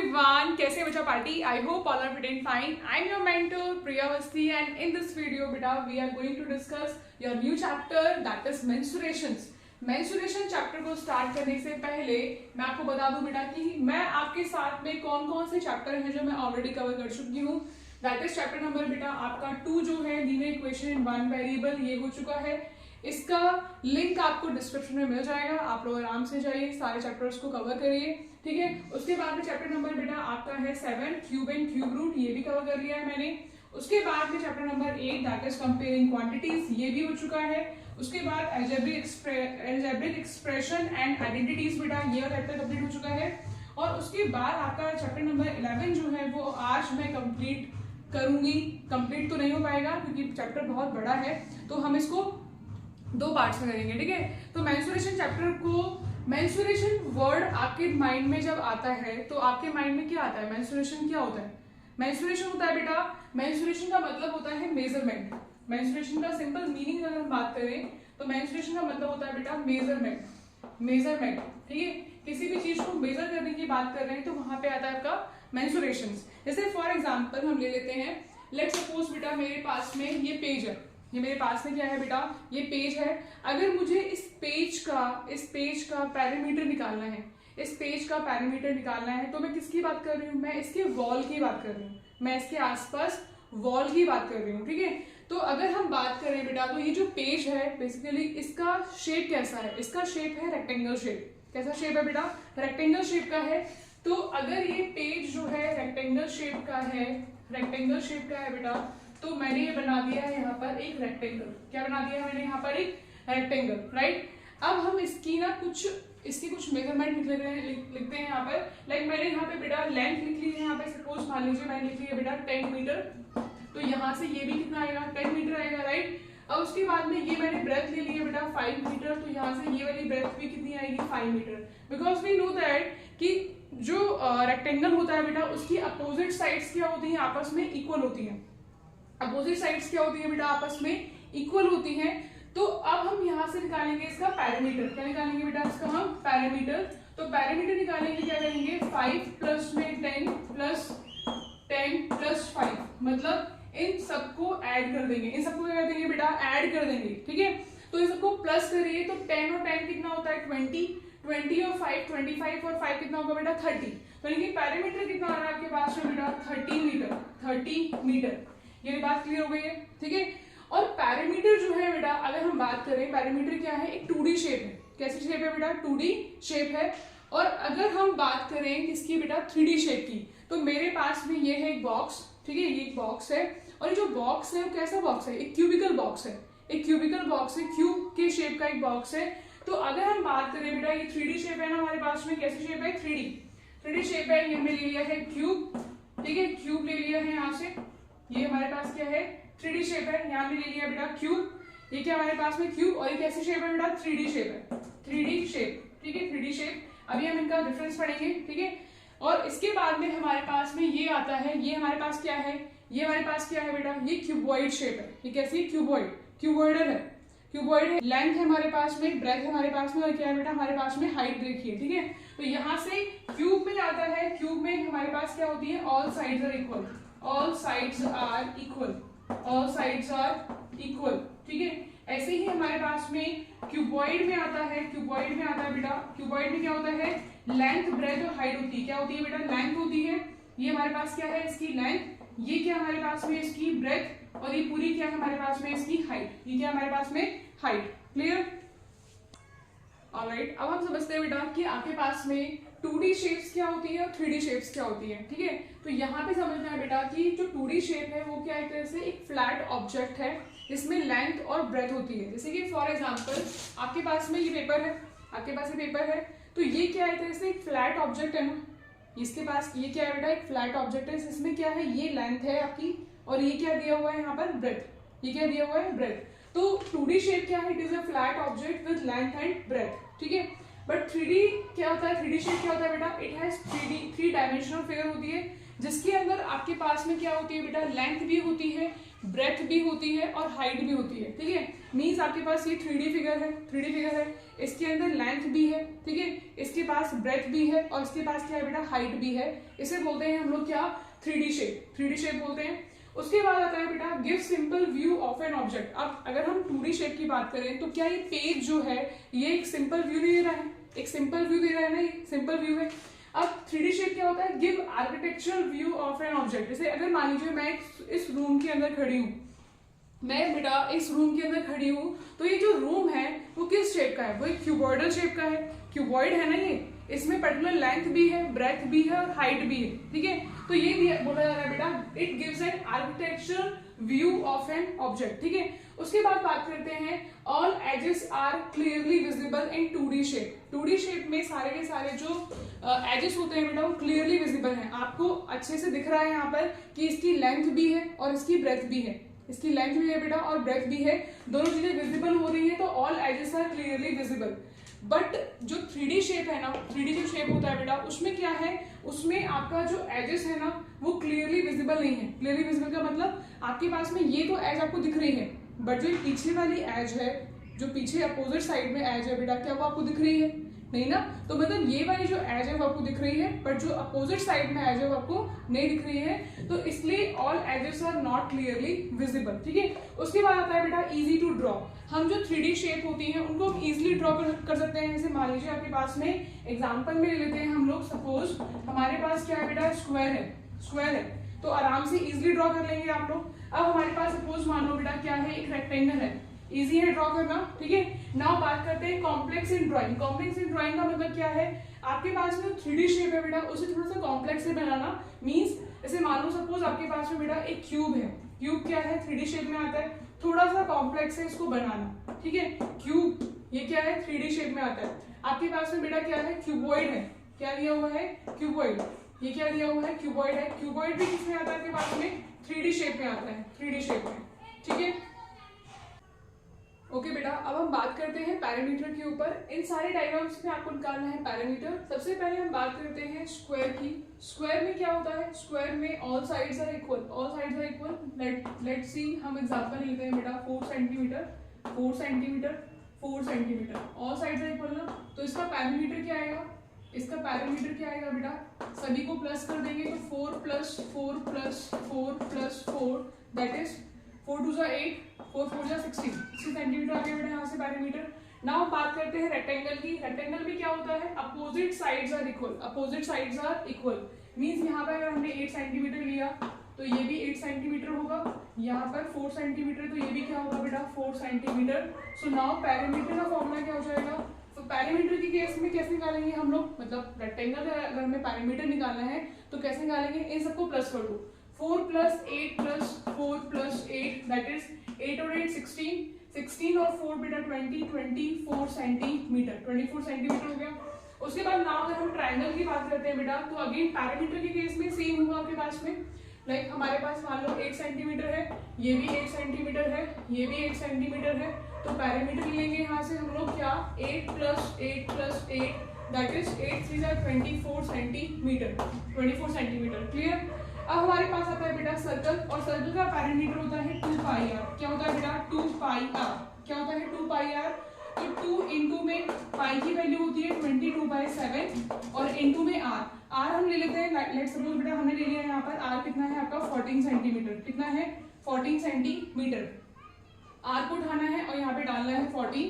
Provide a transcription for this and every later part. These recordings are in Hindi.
everyone, कैसे बचा party? I hope all are fit and fine. I'm your mentor Priya Avasthi and in this video beta we are going to discuss your new chapter that is menstruations. Menstruation chapter को start करने से पहले मैं आपको बता दूं बेटा कि मैं आपके साथ में कौन कौन से चैप्टर हैं जो मैं ऑलरेडी कवर कर चुकी हूँ. दैट इज चैप्टर नंबर बेटा आपका 2 जो है linear equation in one variable, ये हो चुका है. इसका लिंक आपको डिस्क्रिप्शन में मिल जाएगा, आप लोग आराम से जाइए सारे चैप्टर्स को कवर करिए. ठीक है, उसके बाद में चैप्टर नंबर बेटा आपका है 7 क्यूब एंड क्यूब रूट, ये भी कवर कर लिया है मैंने. उसके बाद में chapter number 8 that is comparing quantities, ये भी हो चुका है. उसके बाद अलजेब्रिक एक्सप्रेशन एंड आइडेंटिटीज बेटा ये चैप्टर कंप्लीट हो चुका है. और उसके बाद आपका चैप्टर नंबर 11 जो है वो आज मैं कंप्लीट करूंगी. कंप्लीट तो नहीं हो पाएगा क्योंकि चैप्टर बहुत बड़ा है, तो हम इसको 2 पार्ट्स में करेंगे. ठीक है, तो मेंस्ट्रुएशन चैप्टर को, मेंस्ट्रुएशन वर्ड आपके माइंड में जब आता है तो आपके माइंड में क्या आता है? मेंस्ट्रुएशन क्या होता है? मेंस्ट्रुएशन होता है बेटा, मेंस्ट्रुएशन का मतलब होता है मेजरमेंट. मेंस्ट्रुएशन का सिंपल मीनिंग अगर हम बात करें तो मेंस्ट्रुएशन का मतलब होता है बेटा मेजरमेंट. मेजरमेंट, ठीक है, किसी भी चीज को मेजर करने की बात कर रहे हैं तो वहां पे आता है आपका मेंस्ट्रुएशन. जैसे फॉर एग्जांपल हम ले लेते हैं, लेट्स सपोज बेटा मेरे पास में ये पेज है. ये मेरे पास में क्या है बेटा? ये पेज है. अगर मुझे इस पेज का पैरामीटर निकालना है, इस पेज का पैरामीटर निकालना है तो मैं किसकी बात कर रही हूँ? मैं इसके वॉल की बात कर रही हूँ, मैं इसके आसपास वॉल की बात कर रही हूँ. ठीक है, तो अगर हम बात करें बेटा तो ये जो पेज है बेसिकली इसका शेप कैसा है? इसका शेप है रेक्टेंगल शेप. कैसा शेप है बेटा? रेक्टेंगल शेप का है. तो अगर ये पेज जो है रेक्टेंगल शेप का है, रेक्टेंगल शेप का है बेटा, तो मैंने ये बना दिया है यहाँ पर एक रेक्टेंगल. क्या बना दिया है मैंने यहाँ पर? एक रेक्टेंगल, राइट. अब हम इसकी ना कुछ मेजरमेंट लिखते हैं यहाँ पर. लाइक मैंने यहाँ पे बेटा लेंथ लिख ली है. यहाँ पे सपोज मान लीजिए मैंने लिख लिया बेटा 10 मीटर, तो यहाँ से ये भी कितना आएगा? 10 मीटर आएगा, राइट. अब उसके बाद में ये मैंने ब्रेथ ले ली है बेटा 5 मीटर, तो यहाँ से ये वाली ब्रेथ भी कितनी आएगी? 5 metre. Because we know that कि जो रेक्टेंगल होता है बेटा उसकी अपोजिट साइड्स क्या होती है? आपस में इक्वल होती है. अपोजिट साइड्स क्या होती है बेटा? आपस में इक्वल होती हैं. तो अब हम यहाँ से निकालेंगे इसका पैरामीटर. क्या निकालेंगे बेटा? इसका हम पैरामीटर. तो पैरामीटर निकालेंगे, क्या करेंगे? 5 प्लस में 10 प्लस 10 प्लस 5, मतलब इन सबको ऐड कर देंगे. इन सबको क्या कर देंगे बेटा? ऐड कर देंगे. ठीक है, तो इन सबको प्लस करिए तो 10 और 10 कितना होता है? 20 और 5 25 और 5 कितना होगा बेटा? 30. तो यानी पैरामीटर कितना आ रहा है आपके पास में बेटा? 30 मीटर. 30 मीटर. ये बात क्लियर हो गई है? ठीक है. और पैरामीटर जो है बेटा, अगर हम बात करें, पैरामीटर क्या है? एक 2D शेप है. कैसी शेप है बेटा? 2D शेप है. और अगर हम बात करें किसकी बेटा? 3D शेप की, तो मेरे पास में ये है एक बॉक्स. ठीक है, ये एक बॉक्स है. और ये जो बॉक्स है वो कैसा बॉक्स है? एक क्यूबिकल बॉक्स है. एक क्यूबिकल बॉक्स है, क्यूब के शेप का एक बॉक्स है. तो अगर हम बात करें बेटा, ये 3D शेप है ना हमारे पास में. कैसी शेप है? 3D शेप है. ये हमने ले लिया है क्यूब. ठीक है, क्यूब ले लिया है यहाँ से. ये हमारे पास क्या है? 3D शेप है. यहाँ पे ले लिया बेटा क्यूब. ये क्या हमारे पास में? क्यूब. और ये कैसी शेप है बेटा? 3D शेप है. 3D shape. ठीक है, 3D शेप. अभी हम इनका डिफरेंस पढ़ेंगे. ठीक है, और इसके बाद में हमारे पास में ये आता है. ये हमारे पास क्या है? ये हमारे पास क्या है बेटा? ये क्यूबॉइड शेप है. ये कैसी है? क्यूबॉइड. क्यूबॉइडल है. क्यूबॉइड है. लेंथ है हमारे पास में, ब्रेथ है हमारे पास में, और क्या है बेटा हमारे पास में? हाइट देखिए. ठीक है, तो यहाँ से क्यूब में आता है. क्यूब में हमारे पास क्या होती है? All sides are equal. All sides are equal. All sides are equal. ठीक है, ऐसे ही हमारे पास में क्यूबॉइड में आता है. क्यूबॉइड में आता है बेटा, क्यूबॉइड में क्या होता है? लेंथ, ब्रेथ और हाइट होती है. क्या होती है बेटा? लेंथ होती है. ये हमारे पास क्या है? इसकी लेंथ. ये क्या हमारे पास में? इसकी ब्रेथ. और ये पूरी क्या है हमारे पास में? इसकी हाइट. ये क्या हमारे पास में? हाइट. क्लियर? ऑलराइट, अब हम समझते हैं बेटा कि आपके पास में 2D शेप्स क्या होती है और 3D शेप्स क्या होती है. ठीक है, तो यहाँ पे समझना है बेटा कि जो 2D शेप है वो क्या एक तरह से एक फ्लैट ऑब्जेक्ट है जिसमें लेंथ और ब्रेथ होती है. जैसे कि फॉर एग्जांपल आपके पास में ये पेपर है. आपके पास ये पेपर है, तो ये क्या एक तरह से एक फ्लैट ऑब्जेक्ट है ना. इसके पास ये क्या है बेटा? एक फ्लैट ऑब्जेक्ट है. इसमें क्या है? ये लेंथ है आपकी, और ये क्या दिया हुआ है यहाँ पर? ब्रेथ. ये क्या दिया हुआ है? ब्रेथ. तो 2D शेप क्या है? It is a flat object with length and breadth. ठीक है, बट 3D क्या होता है? 3D शेप क्या होता है बेटा? इट हैज 3 डायमेंशनल फिगर होती है, जिसके अंदर आपके पास में क्या होती है बेटा? लेंथ भी होती है, ब्रेथ भी होती है और हाइट भी होती है, ठीक है। मीन्स आपके पास ये 3D फिगर है, इसके अंदर लेंथ भी है, ठीक है, इसके पास ब्रेथ भी है और इसके पास क्या है बेटा, हाइट भी है। इसे बोलते हैं हम लोग क्या, 3D शेप बोलते हैं। उसके बाद आता है बेटा give simple view of an object. अब अगर हम 2D शेप की बात करें तो क्या ये पेज जो है ये एक सिंपल व्यू दे रहा है, एक सिंपल व्यू दे रहा है ना, ये सिंपल व्यू है। अब 3D शेप क्या होता है, give architectural view of an object. जैसे अगर मान लीजिए मैं इस रूम के अंदर खड़ी हूँ, मैं बेटा इस रूम के अंदर खड़ी हूँ, तो ये जो रूम है वो किस शेप का है, वो एक क्यूबॉइडल शेप का है, क्यूबॉइड है ना ये, इसमें पर्टिकुलर लेंथ भी है, ब्रेथ भी है और हाइट भी है, ठीक है। तो ये भी बोला जा रहा है बेटा it gives an architectural view of an object, ठीक है। उसके बाद बात करते हैं all edges are clearly visible in 2D shape. 2D shape में सारे के सारे जो एजेस होते हैं बेटा वो क्लियरली विजिबल हैं, आपको अच्छे से दिख रहा है यहाँ पर कि इसकी लेंथ भी है और इसकी ब्रेथ भी है, इसकी लेंथ भी है बेटा और ब्रेथ भी है, दोनों चीजें विजिबल हो रही है, तो all edges are clearly visible. But जो 3D शेप है ना, 3D जो शेप होता है बेटा उसमें क्या है, उसमें आपका जो एजेस है ना वो क्लियरली विजिबल नहीं है। क्लियरली विजिबल का मतलब आपके पास में ये तो एज आपको दिख रही है, बट जो पीछे वाली एज है, जो पीछे अपोजिट साइड में एज है बेटा, क्या वो आपको दिख रही है, नहीं ना। तो मतलब ये वाली जो एज है वो आपको दिख रही है, बट जो अपोजिट साइड में एज है वो आपको नहीं दिख रही है, तो इसलिए all edges are not clearly visible, ठीक है। उसके बाद आता है बेटा इजी टू ड्रॉ। हम जो 3D शेप होती हैं उनको हम इजिली ड्रॉ कर सकते हैं। जैसे मान लीजिए आपके पास में एग्जाम्पल में ले लेते हैं हम लोग, सपोज हमारे पास क्या है बेटा, स्क्वायर है, तो आराम से इजिली ड्रॉ कर लेंगे आप लोग। अब हमारे पास सपोज मान लो बेटा क्या है, एक रेक्टेंगल है, इजी है ड्रॉ करना, ठीक है। नाउ बात करते हैं complex in drawing. Complex in drawing का मतलब क्या है, आपके पास में 3D शेप है बेटा उसे थोड़ा सा कॉम्प्लेक्स से बनाना। मींस जैसे मान लो सपोज आपके पास में बेटा एक क्यूब है, क्यूब क्या है 3D शेप में आता है, थोड़ा सा कॉम्प्लेक्स है इसको बनाना, ठीक है। क्यूब ये क्या है 3D शेप में आता है। आपके पास में बेटा क्या है, क्यूबॉइड है, क्या दिया हुआ है, क्यूबॉइड, ये क्या दिया हुआ है, क्यूबॉइड है। क्यूबॉइड भी किसमें आता है आपके पास में, 3D शेप में आता है, 3D शेप में, ठीक है। ओके बेटा, अब हम बात करते हैं पैरामीटर के ऊपर। इन सारे डायग्राम्स में आपको निकालना है पैरामीटर। सबसे पहले हम बात करते हैं स्क्वायर की। स्क्वायर में क्या होता है, स्क्वायर में all sides are equal, all sides are equal. Let's see, हम एग्जांपल लेते हैं बेटा 4 centimetre, 4 centimetre, 4 centimetre, all sides are equal ना, तो इसका पैरामीटर क्या आएगा, इसका पैरामीटर क्या आएगा बेटा, सभी को प्लस कर देंगे तो 4 plus 4 plus 4 plus 4 that is 4 2 8, 4 4 16 centimetre आ गया बेटा यहाँ से पैरामीटर। नाउ बात करते हैं रेक्टेंगल की। रेक्टेंगल में क्या होता है, opposite sides are equal, opposite sides are equal. Means यहाँ पर अगर हमने 8 सेंटीमीटर लिया तो ये भी 8 सेंटीमीटर होगा, यहाँ पर 4 सेंटीमीटर तो ये भी क्या होगा बेटा 4 सेंटीमीटर। सो नाउ पैरामीटर का फॉर्मूला क्या हो जाएगा, तो पैरामीटर की केस में कैसे निकालेंगे हम लोग, मतलब रेक्टेंगल का अगर हमें पैरामीटर निकालना है तो कैसे निकालेंगे, इन सबको प्लस कर दो, 4 plus 8 plus 4 plus 8 that is 8 और 8 16, 16 और 4 बेटा 20, 24 सेंटीमीटर, 24 सेंटीमीटर हो गया। उसके बाद नाउ अगर हम ट्रायंगल की बात करते हैं बेटा, तो अगेन पैरामीटर के केस में सेम होगा आपके पास में। लाइक हमारे पास मान लो 8 सेंटीमीटर है, ये भी 8 सेंटीमीटर है, ये भी 8 सेंटीमीटर है, तो पैरामीटर लेंगे यहाँ से हम लोग क्या, 8 plus 8 plus 8 that is 8 3 24 centimetre, 24 centimetre, clear. अब हमारे पास आता है बेटा सर्कल, और सर्कल का पैरामीटर होता है 2 पाई आर। क्या होता है बेटा 2 पाई आर, क्या होता है 2 पाई आर, तो 2 इंटू में पाई की वैल्यू होती है 22/7 और इंटू में आर, आर हम ले लेते हैं, लेट्स सपोज बेटा हमने ले लिया यहाँ पर आर कितना है आपका 14 सेंटीमीटर, कितना है 14 सेंटीमीटर। आर को उठाना है और यहाँ पे डालना है 14,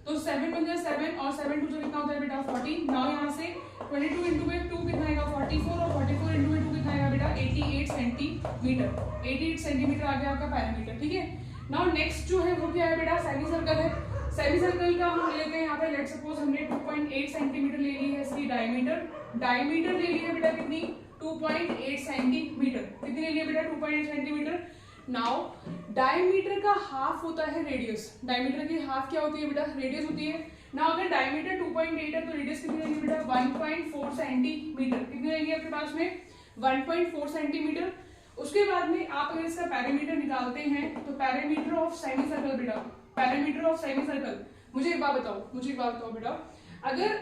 तो 7 बन जाए 7 और 7 2 कितना होता है बेटा 40। नाउ यहाँ से 22 इंटू में 2 कितना आएगा 44 और 44 इंटू में 2 कितना आएगा बेटा 88 सेंटीमीटर, 88 सेंटीमीटर आ गया आपका पैरामीटर, ठीक है। नाउ नेक्स्ट जो है वो क्या है बेटा सेमी सर्कल है। सेमी सर्कल का हम ले लेते हैं यहाँ पे, लेट्स सपोज हमने 2.8 सेंटीमीटर ले ली है इसकी डायमीटर, डायमीटर ले ली है बेटा कितनी 2.8 सेंटीमीटर, कितनी ले लिया बेटा 2.8 सेंटीमीटर। नाउ डायमीटर का हाफ होता है रेडियस, डायमीटर की हाफ क्या होती है बेटा रेडियस होती है। नाउ अगर डायमीटर 2.8 है तो रेडियस कितनी रहेगी बेटा 1.4 सेंटीमीटर, कितनी रहेगी आपके पास में 1.4 सेंटीमीटर। उसके बाद में आप अगर इसका पैरामीटर निकालते हैं तो पैरामीटर ऑफ सेमी सर्कल बेटा, पैरामीटर ऑफ सेमी सर्कल, मुझे एक बात बताओ बेटा, अगर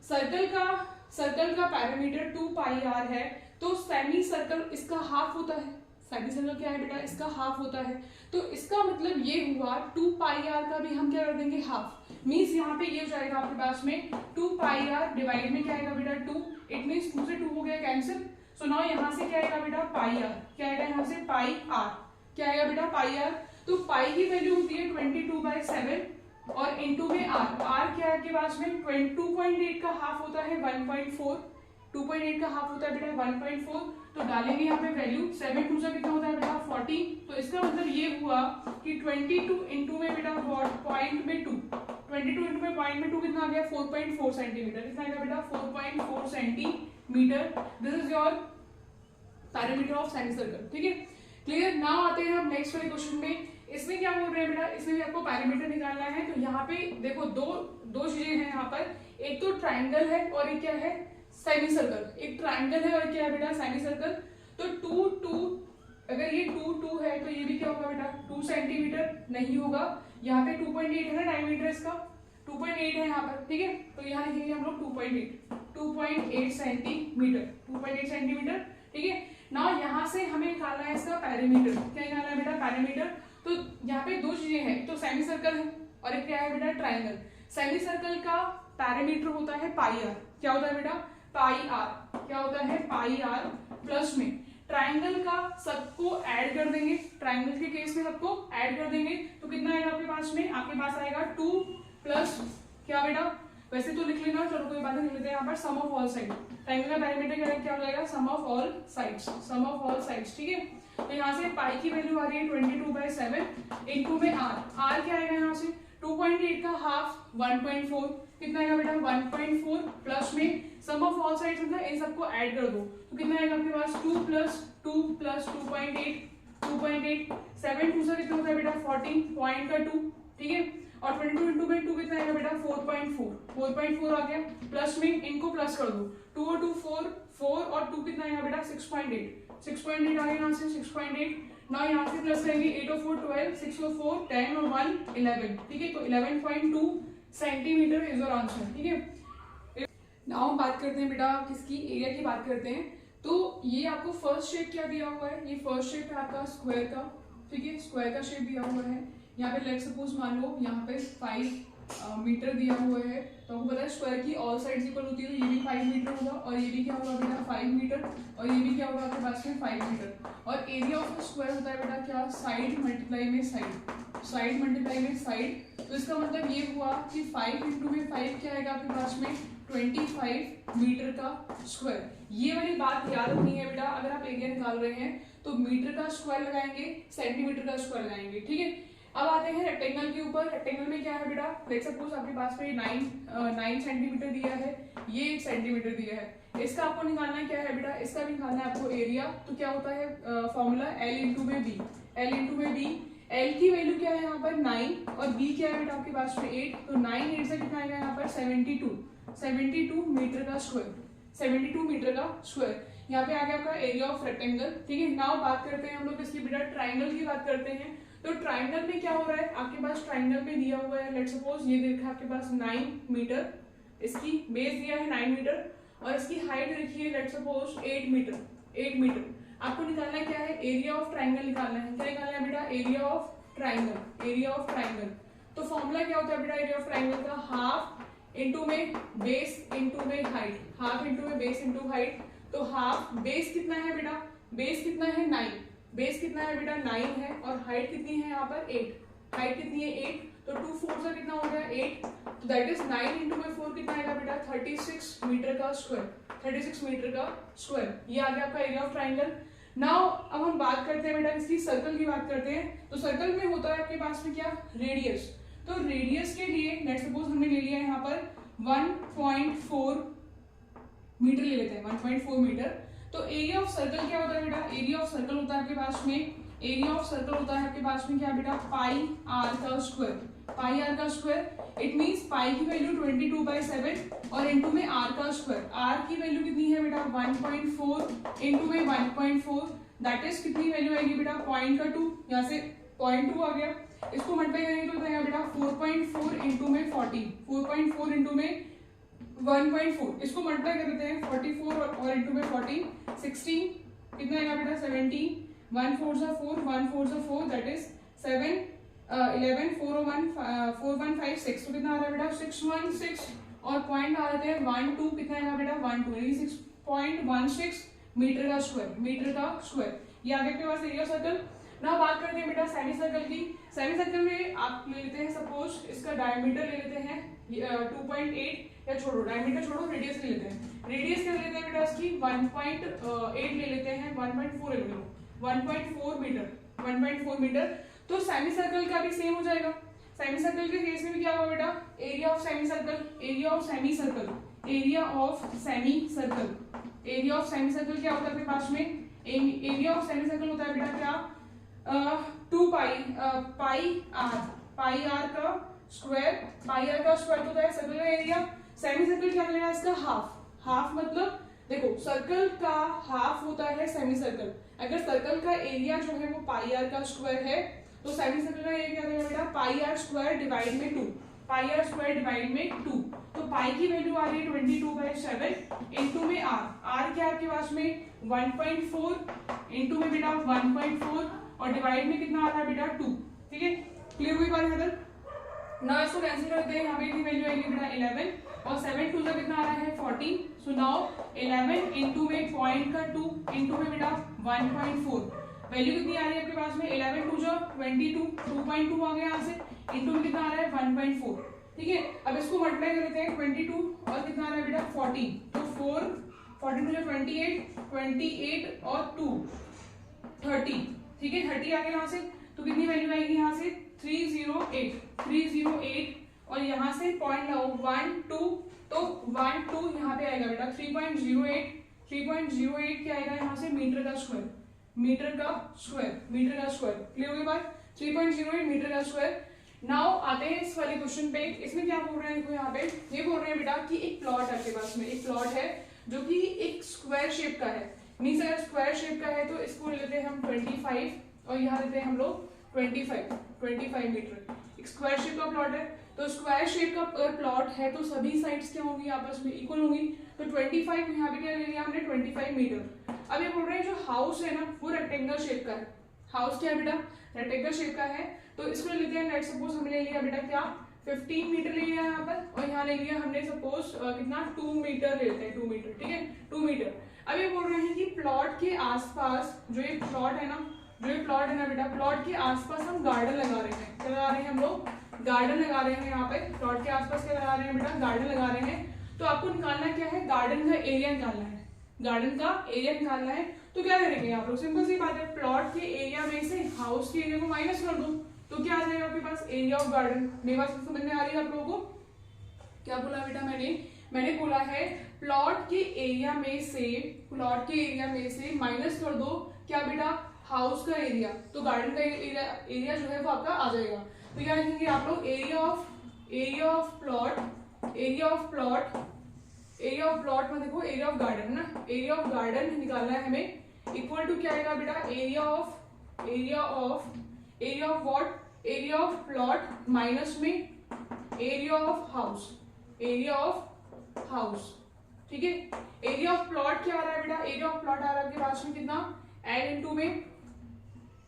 सर्कल का पैरामीटर 2 पाई आर है तो सेमी सर्कल इसका हाफ होता है, सेमी सर्कल क्या है बेटा, इसका हाफ होता है। तो इसका मतलब ये हुआ 2 पाई आर का भी हम क्या कर देंगे, हाफ। मीन्स यहाँ पे ये हो जाएगा आपके पास में 2 पाई आर डिवाइड में क्या आएगा बेटा 2, इट मीन्स 2 से 2 हो गया कैंसिल। सो नाउ यहाँ से क्या आएगा बेटा पाई आर, क्या आएगा यहाँ से पाई आर, क्या आएगा बेटा पाई आर। तो पाई की वैल्यू होती है 22/7 और इनटू में आर, आर क्या है आपके पास में 2.8 का हाफ होता है 1.4, 2.8 का हाफ होता है बेटा 1.4। तो डालेंगे यहाँ पे वैल्यू, 7 2 से कितना होता है बेटा 40। तो इसका मतलब ये हुआ कि 22 इंटू में बेटा पॉइंट में 2, 22 इंटू में पॉइंट में 2 कितना आ गया 4.4 सेंटीमीटर, कितना आएगा बेटा 4.4 centimetre. This is your parameter of semi circle. ठीक है, क्लियर। नाउ आते हैं हम नेक्स्ट वाले क्वेश्चन में। इसमें क्या बोल रहे हैं बेटा, इसमें भी आपको पैरामीटर निकालना है। तो यहाँ पे देखो दो चीजें हैं यहाँ पर, एक तो ट्राइंगल है और एक क्या है सेमी सर्कल। एक ट्राइंगल है और क्या है बेटा सेमी सर्कल। तो 2 अगर ये 2 है तो ये भी क्या होगा बेटा 2 सेंटीमीटर नहीं होगा। यहाँ पे 2.8 है ना डायमीटर इसका, 2.8 है यहाँ पर। ठीक है, तो यहाँ लिखेंगे हम लोग 2.8 सेंटीमीटर, 2.8 सेंटीमीटर। ठीक है, ना यहाँ से हमें निकालना है इसका पैरामीटर। क्या निकालना है बेटा पैरामीटर। तो यहाँ पे दो चीजें हैं, तो सेमी सर्कल है और एक क्या है बेटा ट्राइंगल। सेमी सर्कल का पैरामीटर होता है पाई आर, क्या होता है बेटा पाई आर, क्या होता है पाई आर। प्लस में ट्राइंगल का सबको ऐड कर देंगे, ट्राइंगल के केस में सबको ऐड कर देंगे तो कितना आएगा आपके पास में, आपके पास आएगा 2 प्लस क्या बेटा, वैसे तो लिख लेना, चलो कोई बात नहीं, लिख लेते हैं यहाँ पर sum of all side. Triangle का पैरामीटर क्या हो जाएगा sum of all sides, sum of all sides. ठीक है, तो यहाँ से पाई की वैल्यू आ रही है 22/7 इंटू में आर, आर क्या आएगा यहाँ से 2.8 का हाफ 1.4, कितना आएगा बेटा 1.4 प्लस में सम ऑफ ऑल साइड्स मतलब इन सबको ऐड कर दो तो कितना आएगा आपके पास 2 प्लस 2.8, 2.8 7 2 से कितना होता है बेटा 14 पॉइंट का 2। ठीक है, और 22 इंटू में 2 कितना आएगा बेटा 4.4 आ गया। प्लस में इनको प्लस कर दो, 2 और 2 4 और 2 कितना आएगा बेटा 6.8 आ गया यहाँ से 6.8। ना यहाँ से प्लस करेंगे 8 और 4 12, 6 और 4 10 और 1 11। ठीक है, तो 11.2 सेंटीमीटर इज योर आंसर। ठीक है, नाउ हम बात करते हैं बेटा किसकी, एरिया की बात करते हैं। तो ये आपको फर्स्ट शेप क्या दिया हुआ है, ये फर्स्ट शेप है आपका स्क्वायर का। ठीक है, स्क्वायर का शेप दिया हुआ है। यहाँ पे लेट सपोज मान लो यहाँ पे 5 मीटर दिया हुआ है। तो आपको पता है स्क्वायर की ऑल साइड्स इक्वल होती है, तो ये भी 5 मीटर होगा और ये भी क्या होगा बेटा 5 मीटर और ये भी क्या होगा आपके पास में 5 मीटर। और एरिया ऑफ स्क्वायर होता है बेटा क्या, साइड मल्टीप्लाई में साइड, साइड मल्टीप्लाई में साइड। तो इसका मतलब ये हुआ कि 5 इंटू में 5 क्या आएगा आपके पास में 25 मीटर का स्क्वायर। ये वाली बात याद रखनी है बेटा, अगर आप एरिया निकाल रहे हैं तो मीटर का स्क्वायर लगाएंगे, सेंटीमीटर का स्क्वायर लगाएंगे। ठीक है, अब आते हैं रेक्टेंगल के ऊपर। रेक्टेंगल में क्या है बेटा, लेट सपोज आपके पास में 9 सेंटीमीटर दिया है, ये 1 सेंटीमीटर दिया है। इसका आपको निकालना क्या है बेटा, इसका भी निकालना है आपको एरिया। तो क्या होता है फॉर्मूला L इंटू में बी, L इंटू में बी। L की वैल्यू क्या है यहाँ पर 9 और B क्या है बेटा आपके पास में 8। तो 9 8 से कितना आएगा यहाँ पर 72 मीटर का स्क्वायर, 72 मीटर का स्क्वायर। यहाँ पे आ गया आपका एरिया ऑफ रेक्टेंगल। ठीक है, नाउ बात करते हैं हम लोग इसकी बेटा ट्राइंगल की बात करते हैं। तो ट्राइंगल में क्या हो रहा है, आपके पास ट्राइंगल में दिया हुआ है, लेट सपोज ये देखा आपके पास 9 मीटर, इसकी बेस दिया है 9 मीटर और इसकी हाइट देखिए लेट सपोज 8 मीटर। आपको निकालना क्या है, एरिया ऑफ ट्राइंगल निकालना है। क्या निकालना है बेटा, एरिया ऑफ ट्राइंगल। तो फॉर्मूला क्या होता है बेटा एरिया ऑफ ट्राइंगल का, हाफ इंटू में बेस इंटू में हाइट, हाफ इंटू में बेस इंटू हाइट। तो हाफ बेस कितना है बेटा, बेस कितना है 9, बेस कितना है बेटा 9 है और हाइट कितनी है यहाँ पर 8, हाइट कितनी है 8। तो 2 4 से कितना हो गया 8, तो दैट इज 9 इंटू में 4 कितना आएगा बेटा 36 मीटर का स्क्वायर, 36 मीटर का स्क्वायर। ये आ गया आपका एरिया ऑफ ट्राइंगल। नाउ अब हम बात करते हैं बेटा इसकी सर्कल की बात करते हैं। तो सर्कल में होता है आपके पास में क्या, रेडियस। तो रेडियस के लिए लेट्स सपोज हमने ले लिया यहाँ पर 1.4 मीटर ले लेते हैं, 1.4 मीटर। तो एरिया ऑफ सर्कल क्या होता है बेटा, एरिया ऑफ सर्कल होता है आपके पास में, एरिया ऑफ सर्कल होता है आपके पास में क्या बेटा पाई आर का स्क्वायर, पाई आर का स्क्वायर। इट मींस पाई की वैल्यू 22/7 और इंटू में आर का स्क्वायर। आर की वैल्यू कितनी है बेटा 1.4 इंटू में 1.4 दैट इज कितनी वैल्यू आएगी बेटा पॉइंट का 2, यहाँ से 0.2 आ गया। इसको मल्टीप्लाई करेंगे तो बताएगा बेटा 4.4 इंटू में 40, 4.4 इंटू में 1.4, इसको मल्टीप्लाई कर देते हैं 44 और इंटू में 40 16 कितना आएगा बेटा 70 1 4 जा 4, 1 4 जा 4, दैट इज 7 11 4 1 4 1 5 6। तो कितना आ रहा है बेटा 616 और पॉइंट आ रहे हैं 1 2, कितना आएगा बेटा 1 2 यानी 6.16 मीटर का स्क्वायर। ये आ गया आपके पास एरिया सर्कल। ना बात करते हैं बेटा सेमी सर्कल की। सेमी सर्कल में आप ले लेते हैं सपोज इसका डायमीटर ले लेते हैं 2.8, या छोड़ो डायमीटर छोड़ो, रेडियस ले लेते हैं। रेडियस क्या लेते हैं बेटा इसकी 1.8 ले लेते हैं, 1.4 ले लो, 1.4 मीटर। तो सेमी सर्कल का भी सेम हो जाएगा। सेमी सर्कल के केस में भी क्या होगा बेटा, एरिया ऑफ सेमी सर्कल क्या होता है अपने पास में, एरिया ऑफ सेमी सर्कल होता है बेटा क्या 2 पाई आर का स्क्वायर तो होता है सर्कल का एरिया। सेमी सर्कल क्या करेगा इसका हाफ मतलब देखो सर्कल का हाफ होता है सेमी सर्कल। अगर सर्कल का एरिया जो है वो पाई आर का स्क्वायर है तो सेमी सर्कल का एरिया क्या देगा बेटा पाई आर स्क्वायर डिवाइड में 2। तो पाई की वैल्यू आ रही है 22/7 इंटू में आर क्या है आपके पास में 1.4 इंटू में बेटा 1.4 और डिवाइड में कितना आ रहा है बेटा 2। ठीक है, क्लियर हुई बात है इधर। नाउ इसको कैंसिल करते हैं, यहाँ पे की वैल्यू आएगी बेटा 11 और 7 2 कितना आ रहा है 14। सो नाउ 11 इंटू में पॉइंट का 2 इंटू में बेटा 1.4, वैल्यू कितनी आ रही है आपके पास में 11 2 22, 2.2 आ गया यहाँ से, इंटू में कितना आ रहा है 1.4। ठीक है, अब इसको मल्टीप्लाई कर लेते हैं 22 और कितना आ रहा है बेटा 14, तो 28 और 2 30। ठीक है, 30 आ गया यहाँ से, तो कितनी वैल्यू आएगी यहाँ से 308 और यहाँ से पॉइंट लाओ 1 2, तो 1 2 यहाँ पे आएगा बेटा 3.08 क्या आएगा यहाँ से मीटर का स्क्वायर। क्लियर हुई बात, 3.08 मीटर का स्क्वायर। नाउ आते हैं इस वाले क्वेश्चन पे। इसमें क्या बोल रहे हैं देखो यहाँ पे, ये बोल रहे हैं बेटा कि एक प्लॉट आपके पास में एक प्लॉट है जो कि एक स्क्वायर शेप का है। मीन्स अगर स्क्वायर शेप का है तो इसको लेते हैं हम 25 और यहाँ लेते हैं हम लोग 25 मीटर। एक स्क्वायर शेप का प्लॉट है, तो स्क्वायर शेप का प्लॉट है तो सभी साइड्स क्या होंगी आपस में इक्वल होंगी। तो 25 यहाँ पे क्या ले लिया हमने 25 मीटर। अब ये बोल रहे हैं जो हाउस है ना वो रेक्टेंगल शेप का है। हाउस क्या है बेटा रेक्टेंगल शेप का है, तो इसको लेते हैं लेट सपोज हमने ले लिया बेटा क्या 15 मीटर ले लिया यहाँ पर, और यहाँ ले लिया हमने सपोज कितना 2 मीटर ले लेते हैं 2 मीटर। ठीक है, 2 मीटर। अब ये बोल रहे हैं कि प्लॉट के आसपास जो ये प्लॉट है ना बेटा, प्लॉट के आसपास हम गार्डन लगा रहे हैं। क्या लगा रहे हैं हम लोग गार्डन लगा रहे हैं यहाँ पे प्लॉट के आसपास। क्या लगा रहे हैं बेटा गार्डन लगा रहे हैं। तो आपको निकालना क्या है, गार्डन का एरिया निकालना है। तो क्या करेंगे आप लोग, सिंपल सी बात है, प्लॉट के एरिया में से हाउस के एरिया को माइनस कर दो, तो क्या आ जाएगा आपके पास एरिया ऑफ गार्डन। मेरी बात समझ में आ रही है आप लोगों को। क्या बोला बेटा मैंने बोला है प्लॉट के एरिया में से माइनस कर दो क्या बेटा हाउस का एरिया, तो गार्डन का एरिया जो है वो आपका आ जाएगा। तो क्या लिखेंगे आप लोग एरिया ऑफ प्लॉट में देखो एरिया ऑफ गार्डन ना, एरिया ऑफ गार्डन निकालना है हमें, इक्वल टू क्या आएगा बेटा एरिया ऑफ प्लॉट माइनस में एरिया ऑफ हाउस। ठीक है, एरिया ऑफ प्लॉट क्या आ रहा है बेटा, एरिया ऑफ प्लॉट आ रहा है आपके पास में कितना एल इंटू में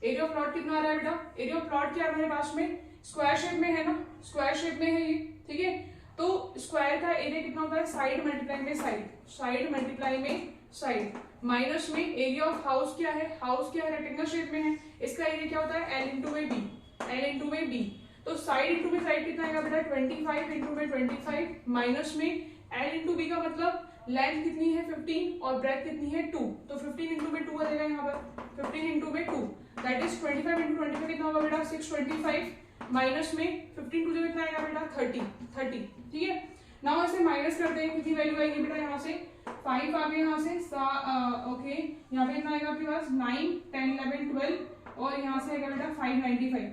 एरिया ऑफ प्लॉट कितना आ रहा है बेटा, एरिया ऑफ प्लॉट क्या आ रहा है पास में स्क्वायर शेप में है ना, स्क्वायर शेप में है ये। ठीक है, तो स्क्वायर का एरिया कितना होता है साइड मल्टीप्लाई में साइड माइनस में एरिया ऑफ हाउस क्या है रेक्टेंगल शेप में है, इसका एरिया क्या होता है एल इंटू में बी। तो साइड इंटू में साइड कितना आएगा बेटा 25 इंटू में 25 माइनस में एल इंटू बी का मतलब लेंथ कितनी है 15 और ब्रेथ कितनी है 2, तो 15 इंटू में 2 आ जाएगा यहाँ पर 15 इंटू में 2 दैट इज 25 इंटू 25 कितना होगा बेटा 625 माइनस में 15 टू कितना आएगा बेटा 30। ठीक है, नाउ ऐसे माइनस करते हैं, कितनी वैल्यू आएगी बेटा यहाँ से 5 आ गए यहाँ से ओके, यहाँ पे कितना आएगा आपके पास 9 10 11 12 और यहाँ से आएगा बेटा 595।